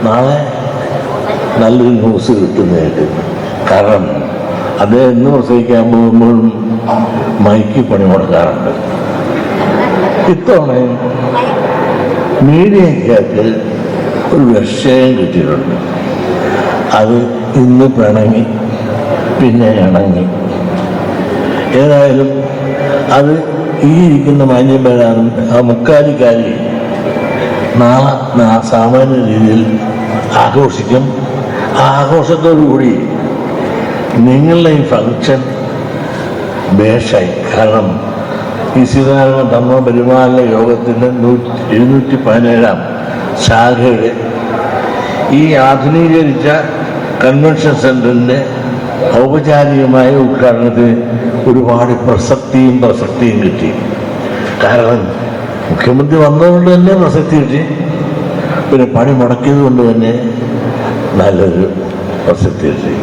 നാളെ നല്ലൊരു ന്യൂസ് കിട്ടുന്നതായിട്ട്. കാരണം അദ്ദേഹം എന്ന് പ്രസംഗിക്കാൻ പോകുമ്പോഴും മൈക്ക് പണി മുടക്കാറുണ്ട്. ഇത്തവണ മീഡിയയ്ക്കകത്ത് ഒരു വിഷയം കിട്ടിയിട്ടുണ്ട്. അത് ഇന്ന് പിണങ്ങി പിന്നെ ഇണങ്ങി. ഏതായാലും അത് ഈ ഇരിക്കുന്ന മാന്യന്മാരാണ് ആ മുക്കാലിക്കാരി നാളെ സാമാന്യ രീതിയിൽ ആഘോഷിക്കും. ആ ആഘോഷത്തോടുകൂടി നിങ്ങളുടെ ഈ ഫങ്ഷൻ ബേഷായി. കാരണം ഈ ശ്രീനാരായണ ധർമ്മ പരിപാലന യോഗത്തിൻ്റെ 717 ശാഖയുടെ ഈ ആധുനീകരിച്ച കൺവെൻഷൻ സെൻറ്ററിൻ്റെ ഔപചാരികമായ ഉദ്ഘാടനത്തിന് ഒരുപാട് പ്രസക്തിയും കിട്ടി. കാരണം മുഖ്യമന്ത്രി വന്നതുകൊണ്ട് തന്നെ പ്രസക്തി കിട്ടി, പിന്നെ പണി മുടക്കിയത് കൊണ്ട് തന്നെ നല്ലൊരു പ്രസക്തി കിട്ടി.